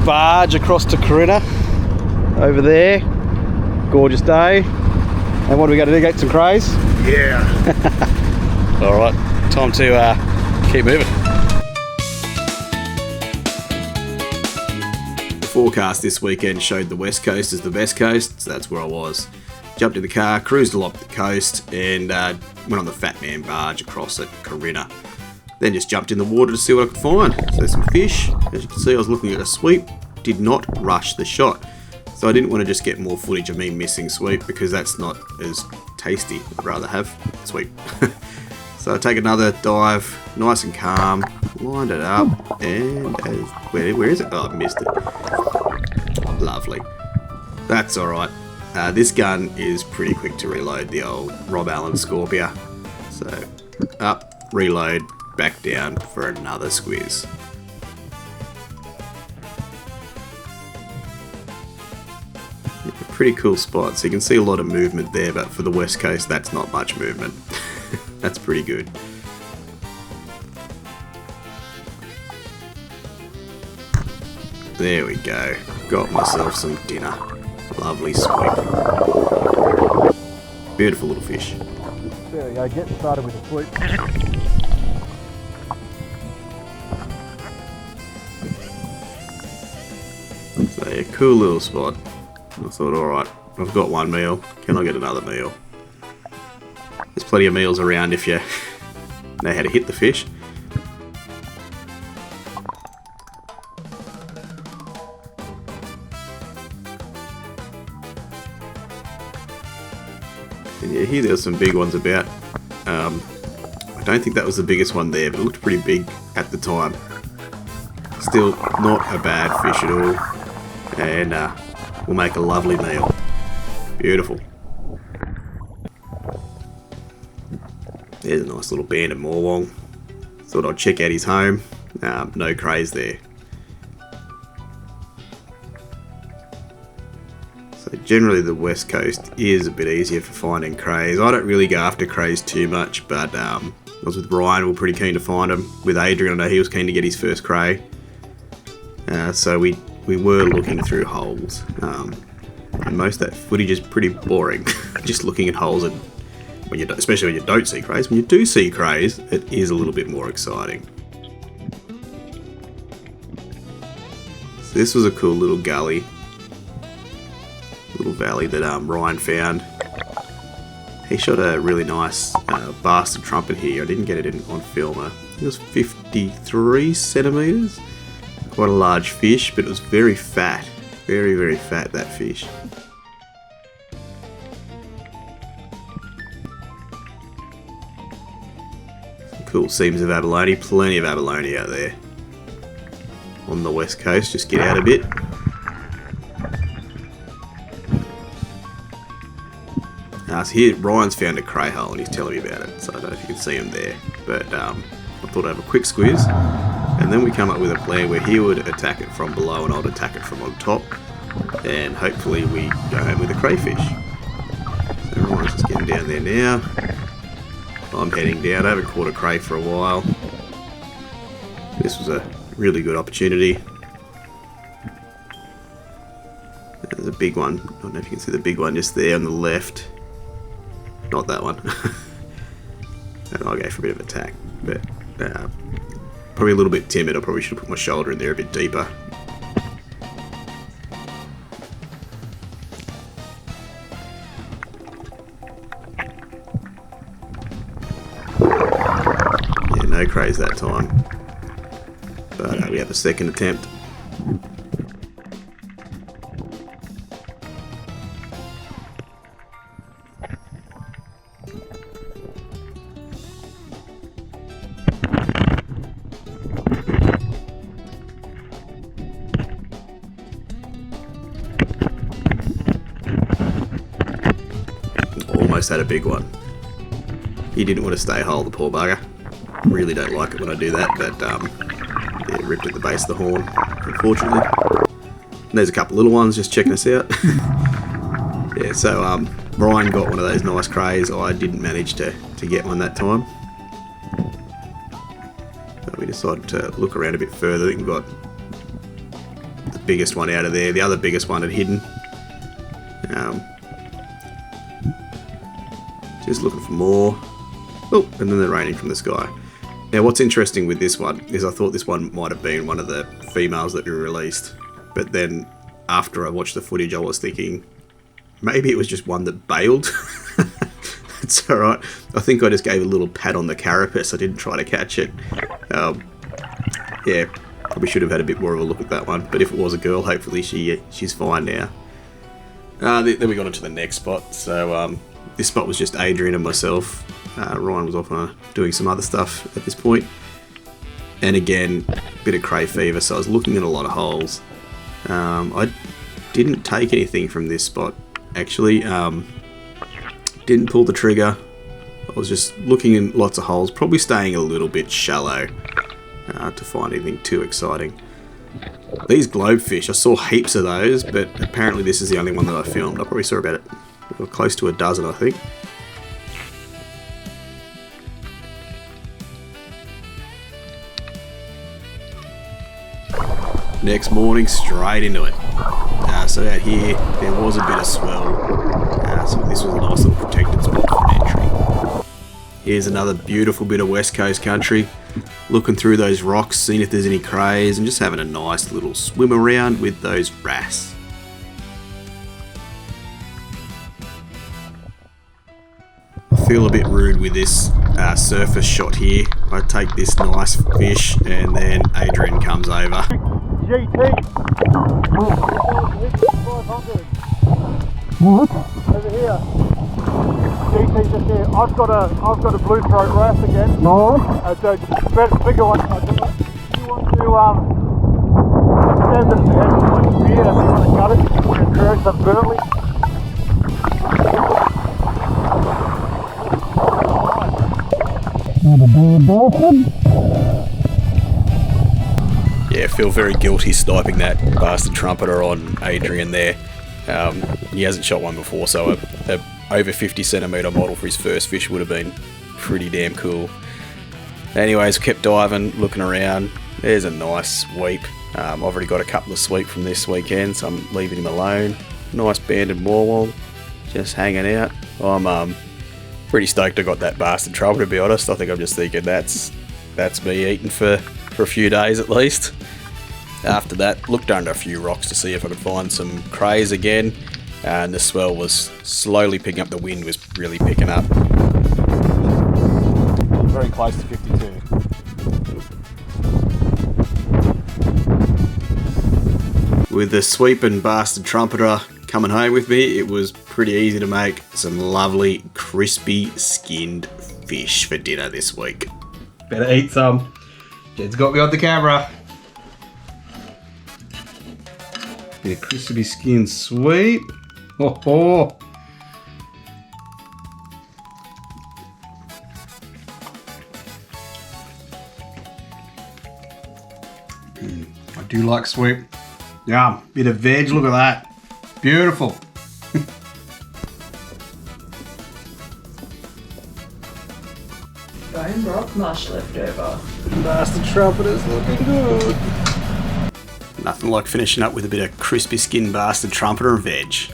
Barge across to Corinna over there. Gorgeous day. And what are we going to do? Get some crays? Yeah. Alright, time to keep moving. The forecast this weekend showed the West Coast as the best coast, so that's where I was. Jumped in the car, cruised along the coast, and went on the Fatman barge across at Corinna. Then just jumped in the water to see what I could find. So there's some fish. As you can see, I was looking at a sweep. Did not rush the shot. So I didn't want to just get more footage of me missing sweep because that's not as tasty. I'd rather have sweep. So I take another dive, nice and calm, lined it up, and where is it? Oh, I missed it. Lovely. That's alright. This gun is pretty quick to reload, the old Rob Allen Scorpia. So up, reload, back down for another squiz. Pretty cool spot, so you can see a lot of movement there, but for the West Coast that's not much movement. That's pretty good. There we go, got myself some dinner. Lovely sweep. Beautiful little fish. There we go, getting started with the sweep. So yeah, cool little spot. I thought, alright, I've got one meal, can I get another meal? There's plenty of meals around if you know how to hit the fish. And yeah, here there's some big ones about. I don't think that was the biggest one there, but it looked pretty big at the time. Still not a bad fish at all, and will make a lovely meal. Beautiful. There's a nice little band of Morwong. Thought I'd check out his home. No crays there. So generally the West Coast is a bit easier for finding crays. I don't really go after crays too much, but I was with Ryan, we were pretty keen to find them. With Adrian, I know he was keen to get his first cray. So we were looking through holes, and most of that footage is pretty boring. Just looking at holes, and especially when you don't see crays. When you do see crays, it is a little bit more exciting. So this was a cool little gully, little valley that Ryan found. He shot a really nice Bastard Trumpeter here. I didn't get it on film. It was 53 centimeters. Quite a large fish, but it was very fat. Very, very fat, that fish. Some cool seams of abalone. Plenty of abalone out there on the West Coast. Just get out a bit. So here, Ryan's found a Cray Hole and he's telling me about it. So I don't know if you can see him there. But I thought I'd have a quick squeeze. And then we come up with a plan where he would attack it from below and I'd attack it from on top. And hopefully we go home with a crayfish. So everyone's just getting down there now. I'm heading down. I haven't caught a cray for a while. This was a really good opportunity. There's a big one. I don't know if you can see the big one just there on the left. Not that one. And I'll go for a bit of attack. But probably a little bit timid. I probably should have put my shoulder in there a bit deeper. Yeah, no crays that time. But we have a second attempt. Almost had a big one. He didn't want to stay whole, the poor bugger. Really don't like it when I do that, but yeah, ripped at the base of the horn, unfortunately. And there's a couple little ones just checking us out. Yeah, so Ryan got one of those nice crays. I didn't manage to get one that time. So we decided to look around a bit further. I think we've got the biggest one out of there. The other biggest one had hidden. Just looking for more. Oh, and then they're raining from the sky. Now what's interesting with this one is I thought this one might have been one of the females that we released. But then after I watched the footage I was thinking, maybe it was just one that bailed. It's alright. I think I just gave a little pat on the carapace. I didn't try to catch it. Yeah, probably should have had a bit more of a look at that one. But if it was a girl, hopefully she's fine now. Then we got into the next spot. So this spot was just Adrian and myself. Ryan was off doing some other stuff at this point. And again, a bit of cray fever, so I was looking at a lot of holes. I didn't take anything from this spot, actually. Didn't pull the trigger. I was just looking in lots of holes, probably staying a little bit shallow to find anything too exciting. These globefish, I saw heaps of those, but apparently this is the only one that I filmed. I probably saw about close to a dozen, I think. Next morning, straight into it. So out here, there was a bit of swell. So this was a nice little protected spot for entry. Here's another beautiful bit of West Coast country. Looking through those rocks, seeing if there's any crays, and just having a nice little swim around with those wrasse. I feel a bit rude with this surface shot here. I take this nice fish and then Adrian comes over. GT. 500. Over here. GT just here. I've got a blue throat wrasse again. No. So bigger one. You want to stand at the head of the beard and you want to cut it and create some burley. Yeah, feel very guilty sniping that Bastard Trumpeter on Adrian there. He hasn't shot one before, so a over 50 centimetre model for his first fish would have been pretty damn cool. Anyways, kept diving, looking around. There's a nice sweep. I've already got a couple of sweep from this weekend, so I'm leaving him alone. Nice banded morwell, just hanging out. I'm pretty stoked I got that Bastard Trumpeter, to be honest. I think I'm just thinking that's me eating for a few days at least. After that, looked under a few rocks to see if I could find some crays again, and the swell was slowly picking up. The wind was really picking up. Very close to 52. With the sweeping Bastard Trumpeter coming home with me, it was pretty easy to make some lovely crispy skinned fish for dinner this week. Better eat some. Jed's got me on the camera. Yeah, crispy skin sweep. Oh, oh. I do like sweep. Yeah, bit of veg, look at that. Beautiful. Bone broth mush left over. Bastard Trumpeter's looking good. Nothing like finishing up with a bit of crispy skin Bastard Trumpeter and veg.